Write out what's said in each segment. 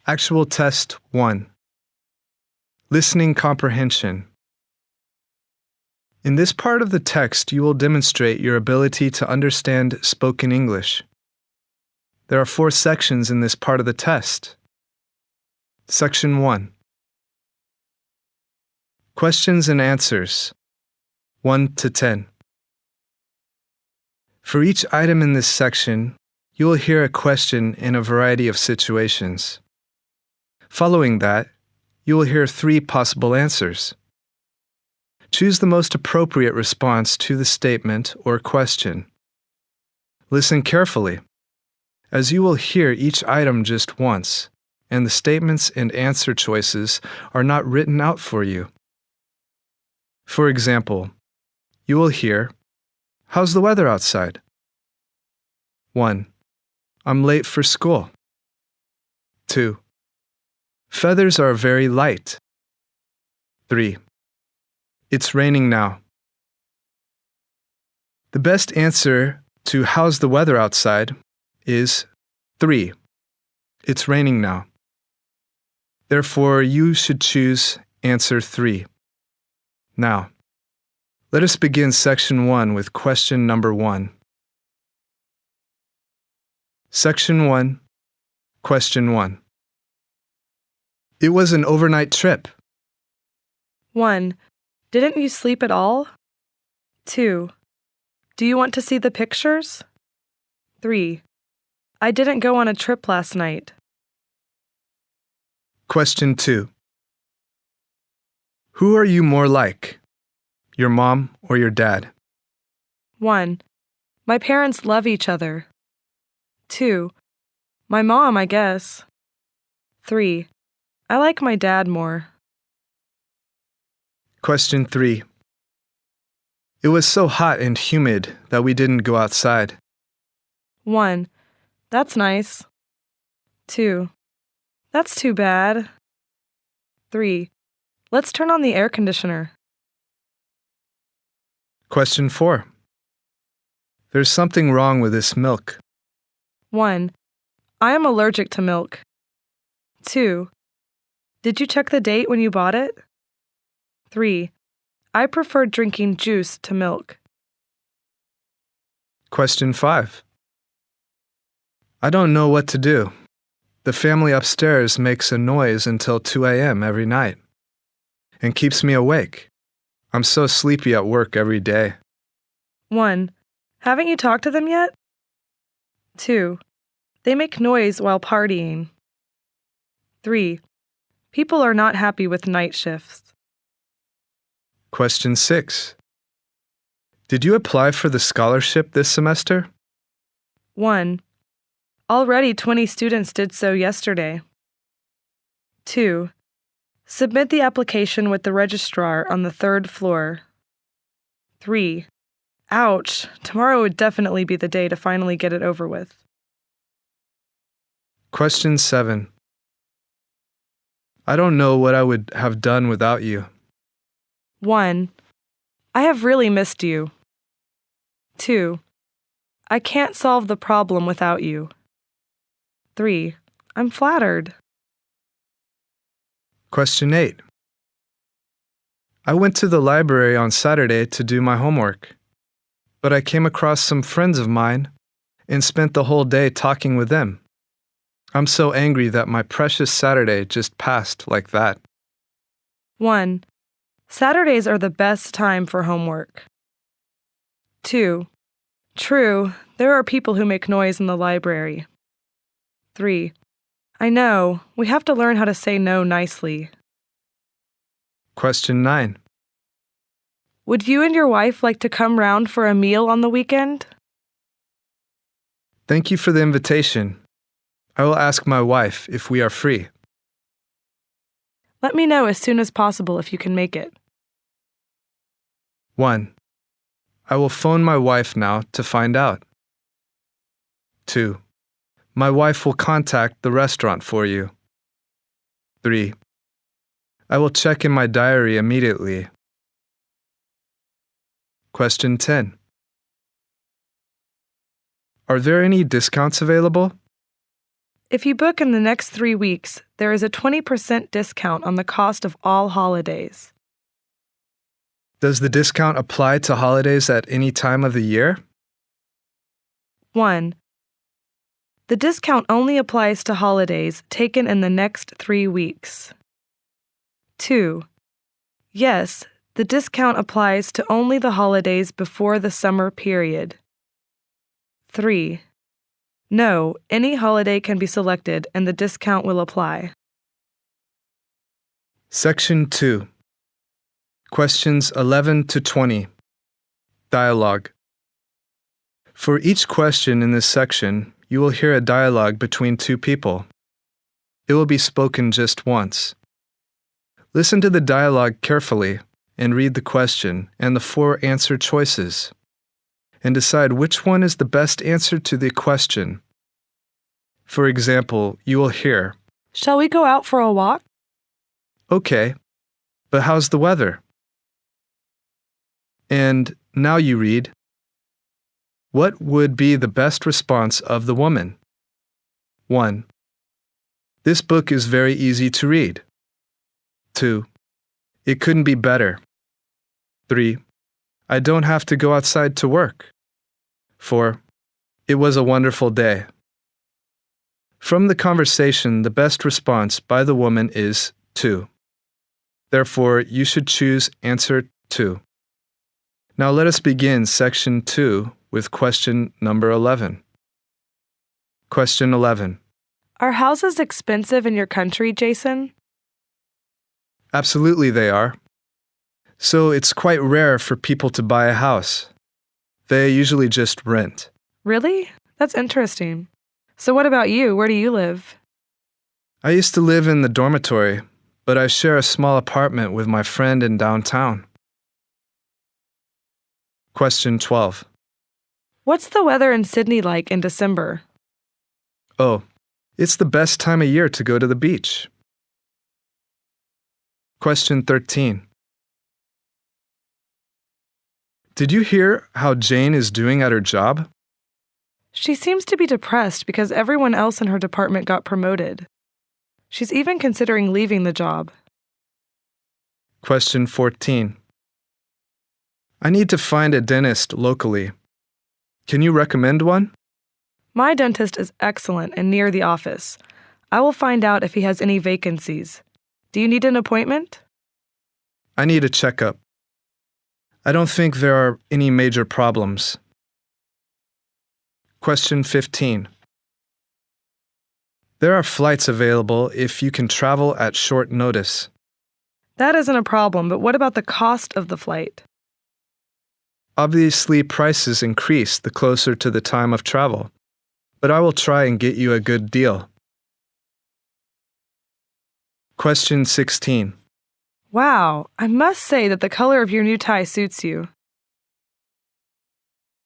Actual Test 1. Listening Comprehension. In this part of the text, you will demonstrate your ability to understand spoken English. There are 4 sections in this part of the test. Section 1. Questions and answers, 1 to 10. For each item in this section, you will hear a question in a variety of situations. Following that, you will hear 3 possible answers. Choose the most appropriate response to the statement or question. Listen carefully, as you will hear each item just once, and the statements and answer choices are not written out for you. For example, you will hear, "How's the weather outside?" 1. I'm late for school. 2. Feathers are very light. 3. It's raining now. The best answer to "How's the weather outside?" is 3. It's raining now. Therefore, you should choose answer 3. Now, let us begin section 1 with question number 1. Section 1, question 1. It was an overnight trip. 1. Didn't you sleep at all? 2. Do you want to see the pictures? 3. I didn't go on a trip last night. Question 2. Who are you more like, your mom or your dad? 1. My parents love each other. 2. My mom, I guess. 3. I like my dad more. Question 3. It was so hot and humid that we didn't go outside. 1. That's nice. 2. That's too bad. 3. Let's turn on the air conditioner. Question 4. There's something wrong with this milk. 1. I am allergic to milk. 2. Did you check the date when you bought it? 3. I prefer drinking juice to milk. Question 5. I don't know what to do. The family upstairs makes a noise until 2 a.m. every night and keeps me awake. I'm so sleepy at work every day. 1. Haven't you talked to them yet? 2. They make noise while partying. 3. People are not happy with night shifts. Question 6. Did you apply for the scholarship this semester? 1. Already 20 students did so yesterday. 2. Submit the application with the registrar on the 3rd floor. 3. Ouch, tomorrow would definitely be the day to finally get it over with. Question 7. I don't know what I would have done without you. 1. I have really missed you. 2. I can't solve the problem without you. 3. I'm flattered. Question 8. I went to the library on Saturday to do my homework, but I came across some friends of mine and spent the whole day talking with them. I'm so angry that my precious Saturday just passed like that. 1. Saturdays are the best time for homework. 2. True, there are people who make noise in the library. 3. I know, we have to learn how to say no nicely. Question 9. Would you and your wife like to come round for a meal on the weekend? Thank you for the invitation. I will ask my wife if we are free. Let me know as soon as possible if you can make it. 1. I will phone my wife now to find out. 2. My wife will contact the restaurant for you. 3. I will check in my diary immediately. Question 10. Are there any discounts available? If you book in the next 3 weeks, there is a 20% discount on the cost of all holidays. Does the discount apply to holidays at any time of the year? 1. The discount only applies to holidays taken in the next 3 weeks. 2. Yes, the discount applies to only the holidays before the summer period. 3. No, any holiday can be selected and the discount will apply. Section 2. Questions 11 to 20. Dialogue. For each question in this section, you will hear a dialogue between two people. It will be spoken just once. Listen to the dialogue carefully and read the question and the 4 answer choices, and decide which one is the best answer to the question. For example, you will hear, Shall we go out for a walk? "Okay, but how's the weather?" And now you read, what would be the best response of the woman? 1. This book is very easy to read. 2. It couldn't be better. 3. I don't have to go outside to work. 4. It was a wonderful day. From the conversation, the best response by the woman is 2. Therefore, you should choose answer 2. Now let us begin section 2 with question number 11. Question 11. Are houses expensive in your country, Jason? Absolutely they are. So it's quite rare for people to buy a house. They usually just rent. Really? That's interesting. So what about you? Where do you live? I used to live in the dormitory, but I share a small apartment with my friend in downtown. Question 12. What's the weather in Sydney like in December? Oh, it's the best time of year to go to the beach. Question 13. Did you hear how Jane is doing at her job? She seems to be depressed because everyone else in her department got promoted. She's even considering leaving the job. Question 14. I need to find a dentist locally. Can you recommend one? My dentist is excellent and near the office. I will find out if he has any vacancies. Do you need an appointment? I need a checkup. I don't think there are any major problems. Question 15. There are flights available if you can travel at short notice. That isn't a problem, but what about the cost of the flight? Obviously, prices increase the closer to the time of travel, but I will try and get you a good deal. Question 16. Wow, I must say that the color of your new tie suits you.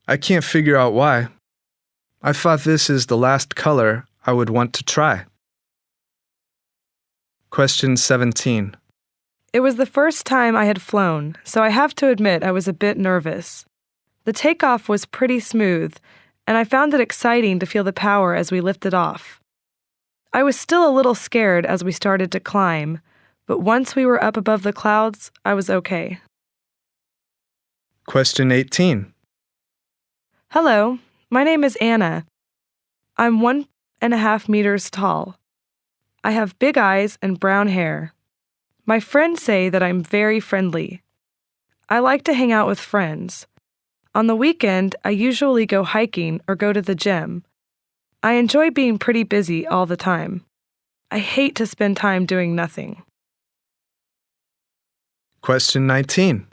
I can't figure out why. I thought this is the last color I would want to try. Question 17. It was the first time I had flown, so I have to admit I was a bit nervous. The takeoff was pretty smooth, and I found it exciting to feel the power as we lifted off. I was still a little scared as we started to climb, but once we were up above the clouds, I was okay. Question 18. Hello, my name is Anna. I'm 1.5 meters tall. I have big eyes and brown hair. My friends say that I'm very friendly. I like to hang out with friends. On the weekend, I usually go hiking or go to the gym. I enjoy being pretty busy all the time. I hate to spend time doing nothing. Question 19.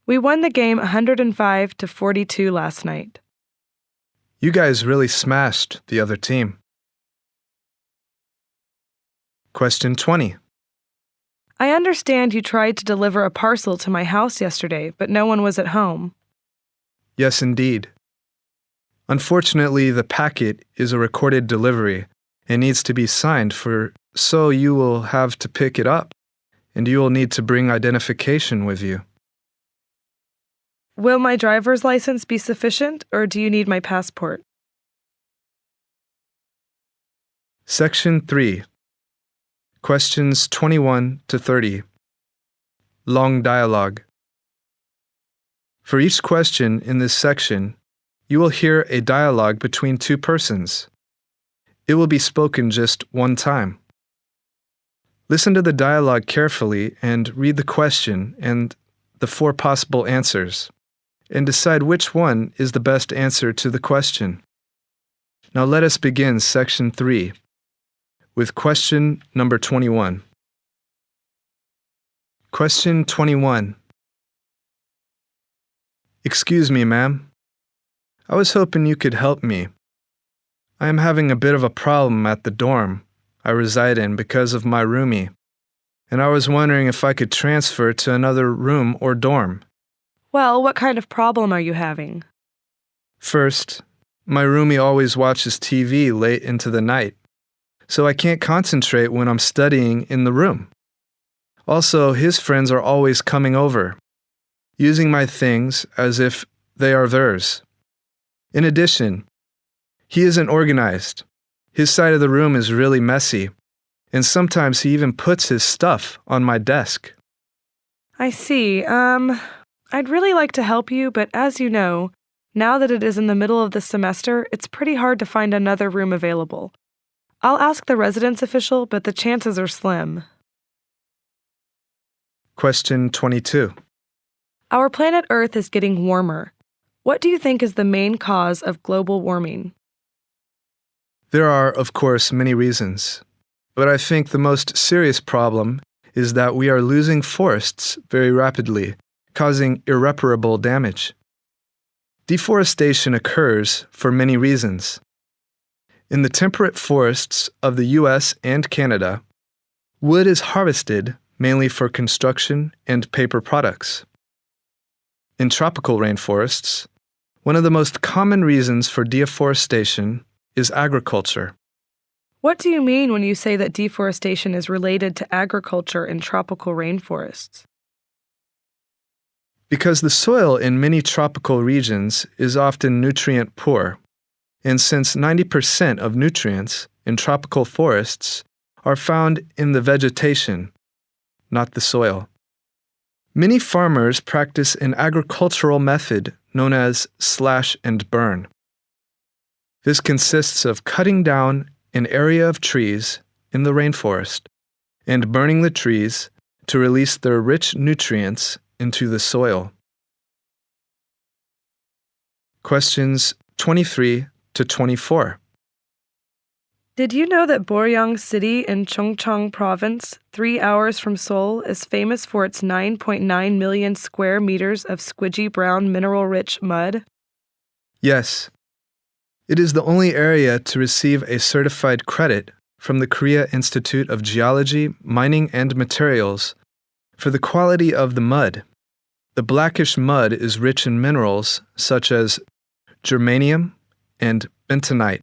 We won the game 105-42 last night. You guys really smashed the other team. Question 20. I understand you tried to deliver a parcel to my house yesterday, but no one was at home. Yes, indeed. Unfortunately, the packet is a recorded delivery and needs to be signed so you will have to pick it up, and you will need to bring identification with you. Will my driver's license be sufficient, or do you need my passport? Section 3. Questions 21 to 30. Long dialogue. For each question in this section, you will hear a dialogue between two persons. It will be spoken just one time. Listen to the dialogue carefully and read the question and the 4 possible answers, and decide which one is the best answer to the question. Now let us begin Section 3 with question number 21. Question 21. Excuse me, ma'am. I was hoping you could help me. I am having a bit of a problem at the dorm I reside in because of my roomie, and I was wondering if I could transfer to another room or dorm. Well, what kind of problem are you having? First, my roomie always watches TV late into the night, so I can't concentrate when I'm studying in the room. Also, his friends are always coming over, using my things as if they are theirs. In addition, he isn't organized. His side of the room is really messy, and sometimes he even puts his stuff on my desk. I see. I'd really like to help you, but as you know, now that it is in the middle of the semester, it's pretty hard to find another room available. I'll ask the residence official, but the chances are slim. Question 22. Our planet Earth is getting warmer. What do you think is the main cause of global warming? There are, of course, many reasons, but I think the most serious problem is that we are losing forests very rapidly, causing irreparable damage. Deforestation occurs for many reasons. In the temperate forests of the US and Canada, wood is harvested mainly for construction and paper products. In tropical rainforests, one of the most common reasons for deforestation is agriculture. What do you mean when you say that deforestation is related to agriculture in tropical rainforests? Because the soil in many tropical regions is often nutrient poor, and since 90% of nutrients in tropical forests are found in the vegetation, not the soil. Many farmers practice an agricultural method known as slash and burn. This consists of cutting down an area of trees in the rainforest and burning the trees to release their rich nutrients into the soil. Questions 23 to 24. Did you know that Boryang City in Chungcheong Province, 3 hours from Seoul, is famous for its 9.9 million square meters of squidgy brown mineral-rich mud? Yes. It is the only area to receive a certified credit from the Korea Institute of Geology, Mining and Materials for the quality of the mud. The blackish mud is rich in minerals such as germanium and bentonite,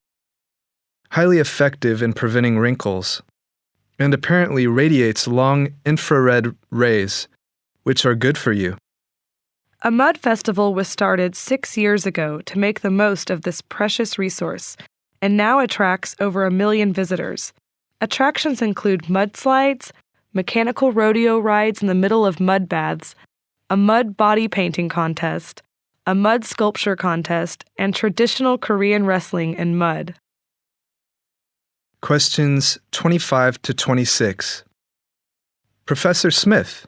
highly effective in preventing wrinkles, and apparently radiates long infrared rays, which are good for you. A mud festival was started 6 years ago to make the most of this precious resource, and now attracts over 1 million visitors. Attractions include mudslides, mechanical rodeo rides in the middle of mud baths, a mud body painting contest, a mud sculpture contest, and traditional Korean wrestling in mud. Questions 25 to 26. Professor Smith,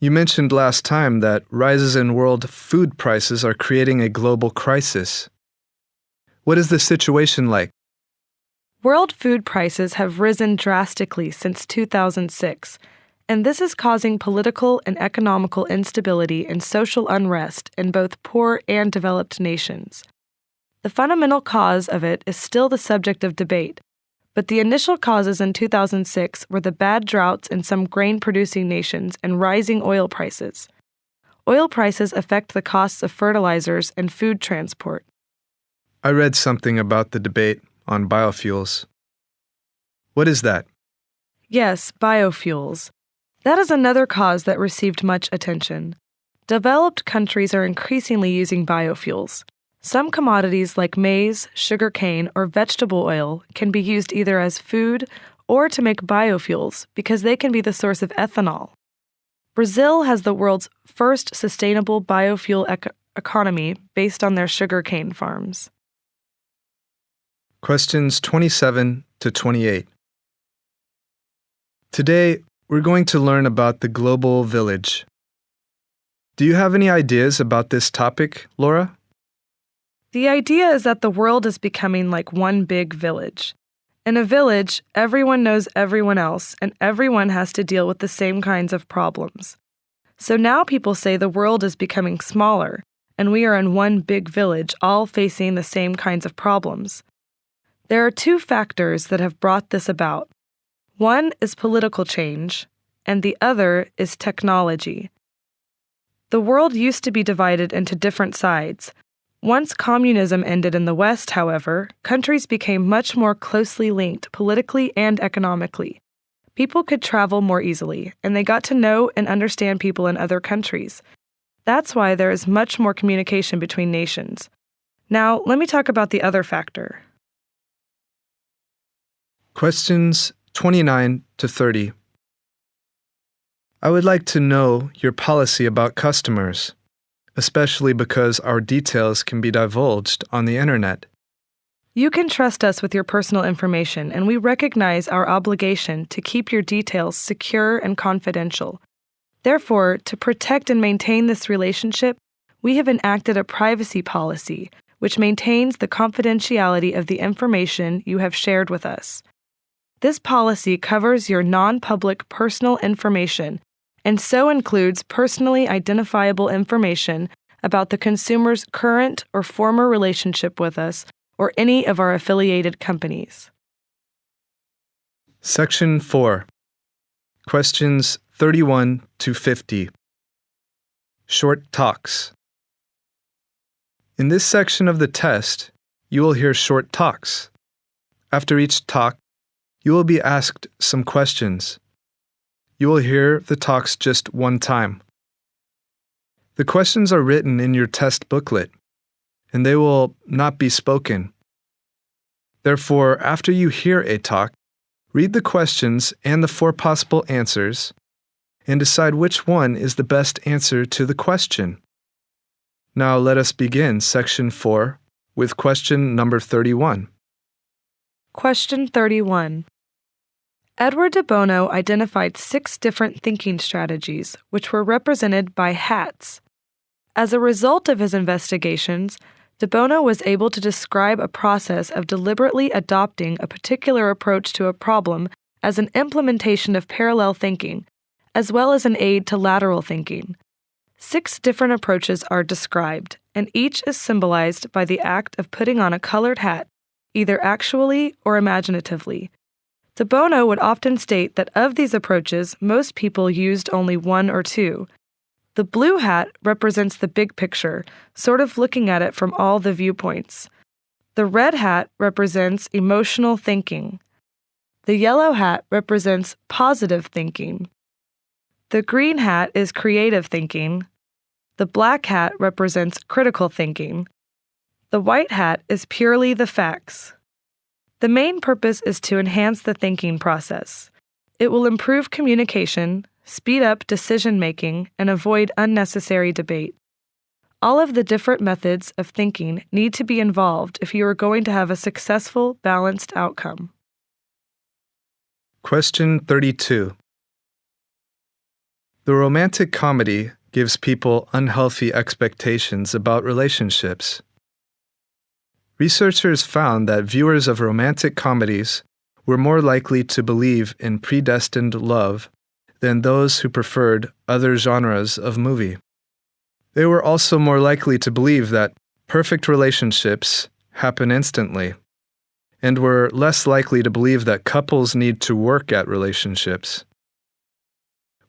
you mentioned last time that rises in world food prices are creating a global crisis. What is the situation like? World food prices have risen drastically since 2006, and this is causing political and economical instability and social unrest in both poor and developed nations. The fundamental cause of it is still the subject of debate, but the initial causes in 2006 were the bad droughts in some grain-producing nations and rising oil prices. Oil prices affect the costs of fertilizers and food transport. I read something about the debate on biofuels. What is that? Yes, biofuels. That is another cause that received much attention. Developed countries are increasingly using biofuels. Some commodities like maize, sugarcane, or vegetable oil can be used either as food or to make biofuels because they can be the source of ethanol. Brazil has the world's first sustainable biofuel economy based on their sugarcane farms. Questions 27 to 28. Today, we're going to learn about the global village. Do you have any ideas about this topic, Laura? The idea is that the world is becoming like one big village. In a village, everyone knows everyone else, and everyone has to deal with the same kinds of problems. So now people say the world is becoming smaller, and we are in one big village, all facing the same kinds of problems. There are two factors that have brought this about. One is political change, and the other is technology. The world used to be divided into different sides. Once communism ended in the West, however, countries became much more closely linked politically and economically. People could travel more easily, and they got to know and understand people in other countries. That's why there is much more communication between nations. Now, let me talk about the other factor. Questions 29 to 30. I would like to know your policy about customers, especially because our details can be divulged on the internet. You can trust us with your personal information, and we recognize our obligation to keep your details secure and confidential. Therefore, to protect and maintain this relationship, we have enacted a privacy policy which maintains the confidentiality of the information you have shared with us. This policy covers your non-public personal information and so includes personally identifiable information about the consumer's current or former relationship with us or any of our affiliated companies. Section 4. Questions 31 to 50. Short talks. In this section of the test, you will hear short talks. After each talk, you will be asked some questions. You will hear the talks just one time. The questions are written in your test booklet, and they will not be spoken. Therefore, after you hear a talk, read the questions and the 4 possible answers, and decide which one is the best answer to the question. Now let us begin Section 4 with question number 31. Question 31. Edward de Bono identified 6 different thinking strategies, which were represented by hats. As a result of his investigations, de Bono was able to describe a process of deliberately adopting a particular approach to a problem as an implementation of parallel thinking, as well as an aid to lateral thinking. 6 different approaches are described, and each is symbolized by the act of putting on a colored hat, either actually or imaginatively. De Bono would often state that of these approaches, most people used only 1 or 2. The blue hat represents the big picture, sort of looking at it from all the viewpoints. The red hat represents emotional thinking. The yellow hat represents positive thinking. The green hat is creative thinking. The black hat represents critical thinking. The white hat is purely the facts. The main purpose is to enhance the thinking process. It will improve communication, speed up decision-making, and avoid unnecessary debate. All of the different methods of thinking need to be involved if you are going to have a successful, balanced outcome. Question 32. The romantic comedy gives people unhealthy expectations about relationships. Researchers found that viewers of romantic comedies were more likely to believe in predestined love than those who preferred other genres of movie. They were also more likely to believe that perfect relationships happen instantly, and were less likely to believe that couples need to work at relationships.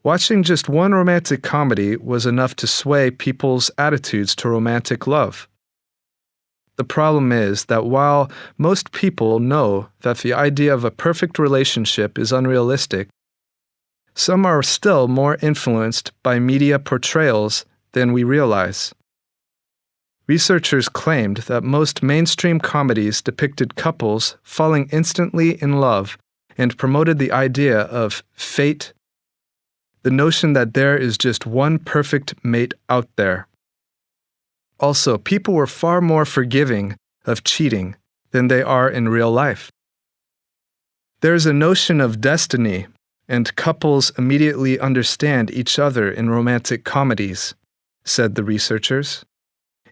Watching just one romantic comedy was enough to sway people's attitudes to romantic love. The problem is that while most people know that the idea of a perfect relationship is unrealistic, some are still more influenced by media portrayals than we realize. Researchers claimed that most mainstream comedies depicted couples falling instantly in love and promoted the idea of fate, the notion that there is just one perfect mate out there. Also, people were far more forgiving of cheating than they are in real life. There's a notion of destiny, and couples immediately understand each other in romantic comedies, said the researchers.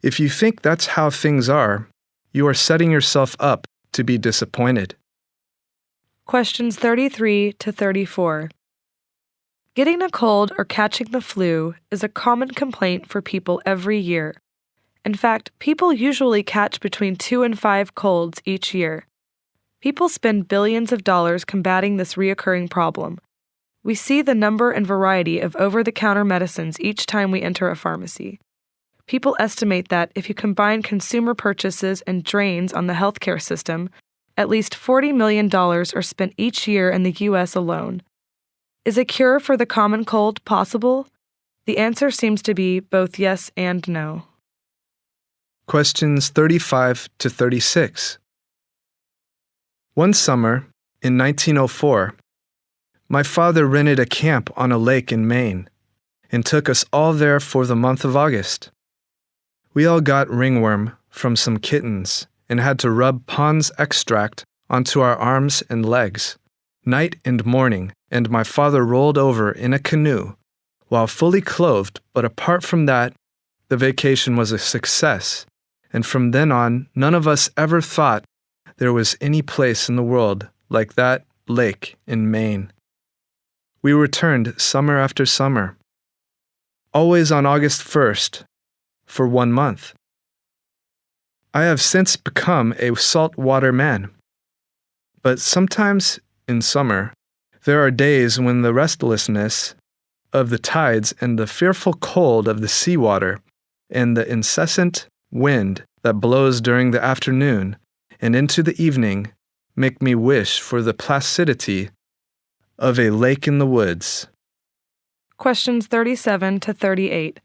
If you think that's how things are, you are setting yourself up to be disappointed. Questions 33 to 34. Getting a cold or catching the flu is a common complaint for people every year. In fact, people usually catch between 2 and 5 colds each year. People spend billions of dollars combating this reoccurring problem. We see the number and variety of over-the-counter medicines each time we enter a pharmacy. People estimate that if you combine consumer purchases and drains on the healthcare system, at least $40 million are spent each year in the U.S. alone. Is a cure for the common cold possible? The answer seems to be both yes and no. Questions 35 to 36. One summer, in 1904, my father rented a camp on a lake in Maine and took us all there for the month of August. We all got ringworm from some kittens and had to rub Pond's extract onto our arms and legs, night and morning, and my father rolled over in a canoe while fully clothed, but apart from that, the vacation was a success, and from then on, none of us ever thought there was any place in the world like that lake in Maine. We returned summer after summer, always on August 1st, for 1 month. I have since become a saltwater man, but sometimes in summer, there are days when the restlessness of the tides and the fearful cold of the seawater and the incessant wind that blows during the afternoon and into the evening make me wish for the placidity of a lake in the woods. Questions 37 to 38.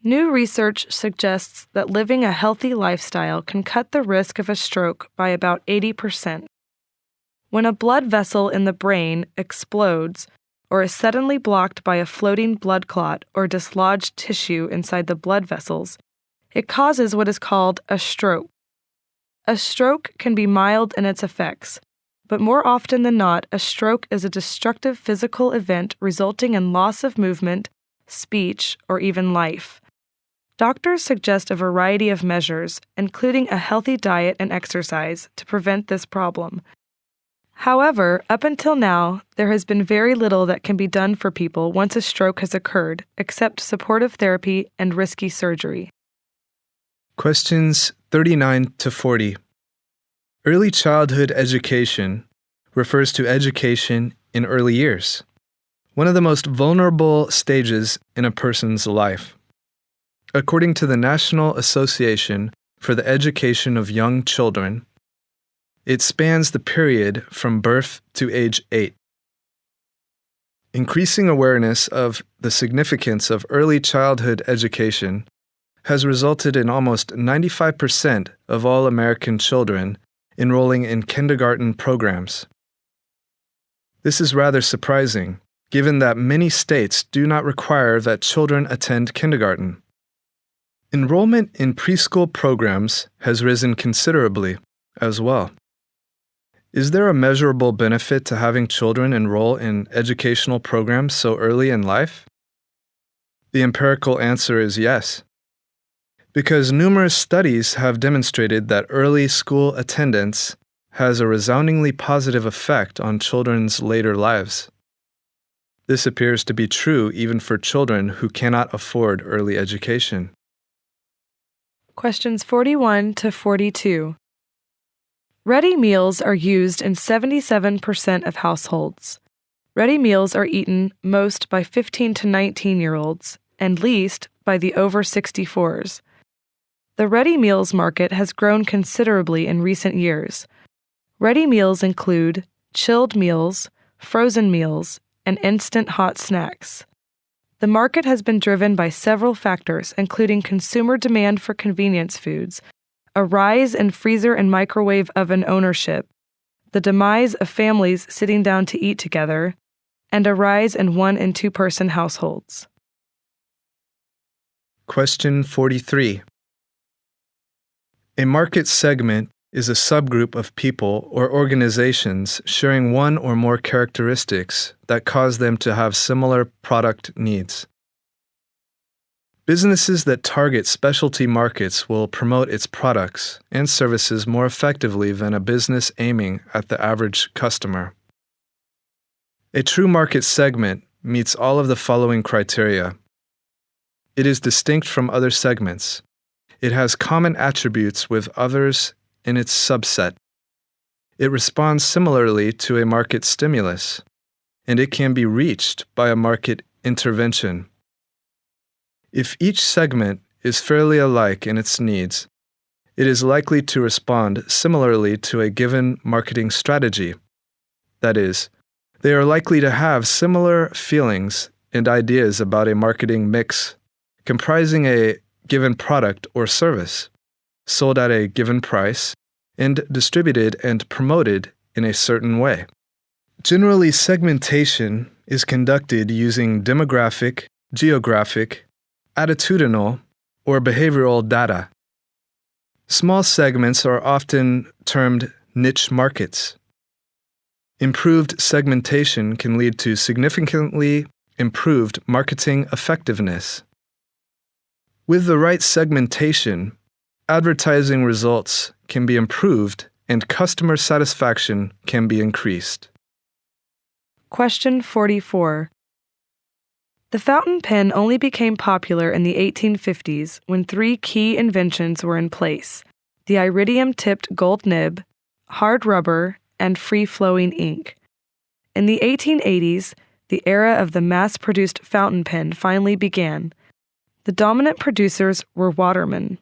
New research suggests that living a healthy lifestyle can cut the risk of a stroke by about 80%. When a blood vessel in the brain explodes or is suddenly blocked by a floating blood clot or dislodged tissue inside the blood vessels, it causes what is called a stroke. A stroke can be mild in its effects, but more often than not, a stroke is a destructive physical event resulting in loss of movement, speech, or even life. Doctors suggest a variety of measures, including a healthy diet and exercise, to prevent this problem. However, up until now, there has been very little that can be done for people once a stroke has occurred, except supportive therapy and risky surgery. Questions 39 to 40. Early childhood education refers to education in early years, one of the most vulnerable stages in a person's life. According to the National Association for the Education of Young Children, it spans the period from birth to age 8. Increasing awareness of the significance of early childhood education has resulted in almost 95% of all American children enrolling in kindergarten programs. This is rather surprising, given that many states do not require that children attend kindergarten. Enrollment in preschool programs has risen considerably as well. Is there a measurable benefit to having children enroll in educational programs so early in life? The empirical answer is yes, because numerous studies have demonstrated that early school attendance has a resoundingly positive effect on children's later lives. This appears to be true even for children who cannot afford early education. Questions 41 to 42. Ready meals are used in 77% of households. Ready meals are eaten most by 15 to 19-year-olds and least by the over 64s. The ready meals market has grown considerably in recent years. Ready meals include chilled meals, frozen meals, and instant hot snacks. The market has been driven by several factors, including consumer demand for convenience foods, a rise in freezer and microwave oven ownership, the demise of families sitting down to eat together, and a rise in 1- and 2-person households. Question 43. A market segment is a subgroup of people or organizations sharing one or more characteristics that cause them to have similar product needs. Businesses that target specialty markets will promote its products and services more effectively than a business aiming at the average customer. A true market segment meets all of the following criteria. It is distinct from other segments. It has common attributes with others in its subset. It responds similarly to a market stimulus, and it can be reached by a market intervention. If each segment is fairly alike in its needs, it is likely to respond similarly to a given marketing strategy. That is, they are likely to have similar feelings and ideas about a marketing mix comprising a given product or service, sold at a given price, and distributed and promoted in a certain way. Generally, segmentation is conducted using demographic, geographic, attitudinal, or behavioral data. Small segments are often termed niche markets. Improved segmentation can lead to significantly improved marketing effectiveness. With the right segmentation, advertising results can be improved and customer satisfaction can be increased. Question 44. The fountain pen only became popular in the 1850s when 3 key inventions were in place: the iridium-tipped gold nib, hard rubber, and free-flowing ink. In the 1880s, the era of the mass-produced fountain pen finally began. The dominant producers were Waterman.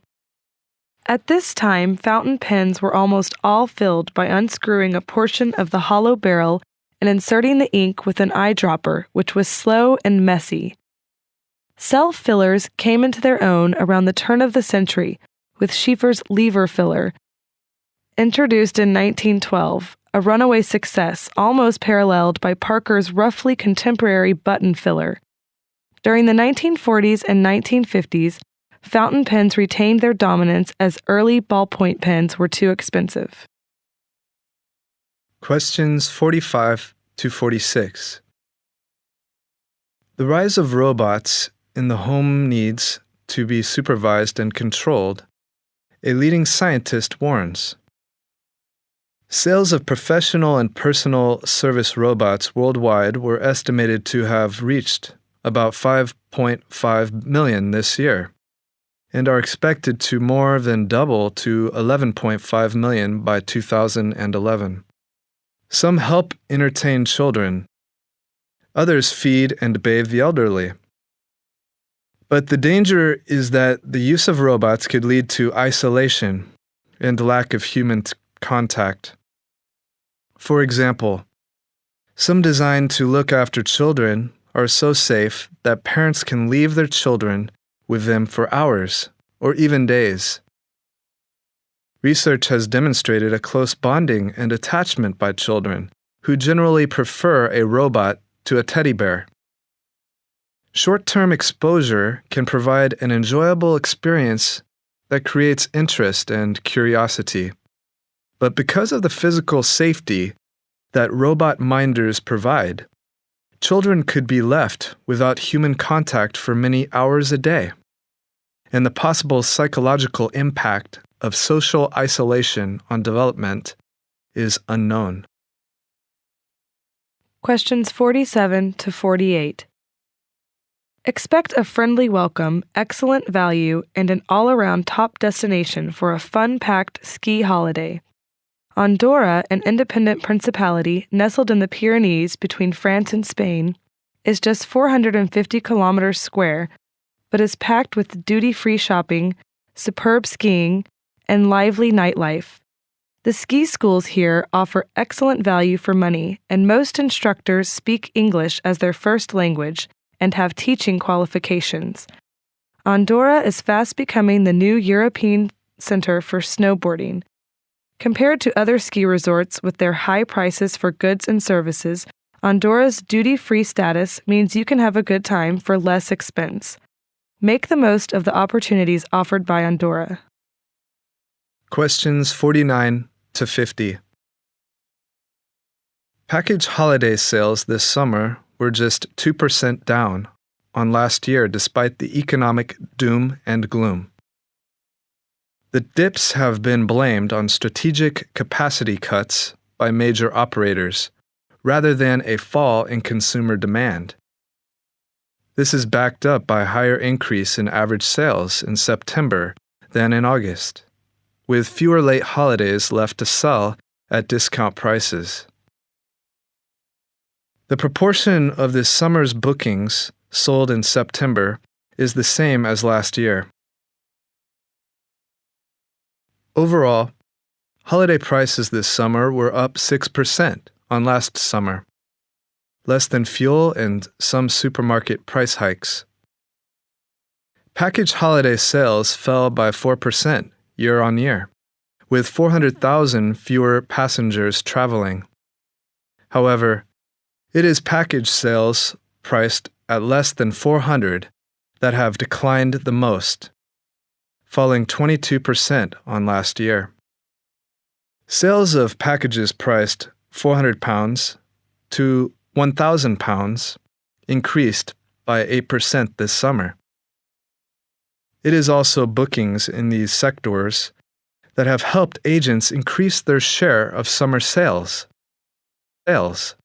At this time, fountain pens were almost all filled by unscrewing a portion of the hollow barrel and inserting the ink with an eyedropper, which was slow and messy. Self-fillers came into their own around the turn of the century with Schieffer's lever filler, introduced in 1912, a runaway success almost paralleled by Parker's roughly contemporary button filler. During the 1940s and 1950s, fountain pens retained their dominance as early ballpoint pens were too expensive. Questions 45 to 46. The rise of robots in the home needs to be supervised and controlled, a leading scientist warns. Sales of professional and personal service robots worldwide were estimated to have reached about 5.5 million this year, and are expected to more than double to 11.5 million by 2011. Some help entertain children. Others feed and bathe the elderly. But the danger is that the use of robots could lead to isolation and lack of human contact. For example, some designed to look after children are so safe that parents can leave their children with them for hours or even days. Research has demonstrated a close bonding and attachment by children who generally prefer a robot to a teddy bear. Short-term exposure can provide an enjoyable experience that creates interest and curiosity. But because of the physical safety that robot minders provide, children could be left without human contact for many hours a day, and the possible psychological impact of social isolation on development is unknown. Questions 47 to 48. Expect a friendly welcome, excellent value, and an all-around top destination for a fun-packed ski holiday. Andorra, an independent principality nestled in the Pyrenees between France and Spain, is just 450 kilometers square, but is packed with duty-free shopping, superb skiing, and lively nightlife. The ski schools here offer excellent value for money, and most instructors speak English as their first language and have teaching qualifications. Andorra is fast becoming the new European center for snowboarding. Compared to other ski resorts with their high prices for goods and services, Andorra's duty-free status means you can have a good time for less expense. Make the most of the opportunities offered by Andorra. Questions 49 to 50. Package holiday sales this summer were just 2% down on last year despite the economic doom and gloom. The dips have been blamed on strategic capacity cuts by major operators, rather than a fall in consumer demand. This is backed up by a higher increase in average sales in September than in August, with fewer late holidays left to sell at discount prices. The proportion of this summer's bookings sold in September is the same as last year. Overall, holiday prices this summer were up 6% on last summer, less than fuel and some supermarket price hikes. Package holiday sales fell by 4% year on year, with 400,000 fewer passengers traveling. However, it is package sales priced at less than 400 that have declined the most, falling 22% on last year. Sales of packages priced £400 to £1,000 increased by 8% this summer. It is also bookings in these sectors that have helped agents increase their share of summer sales. Sales.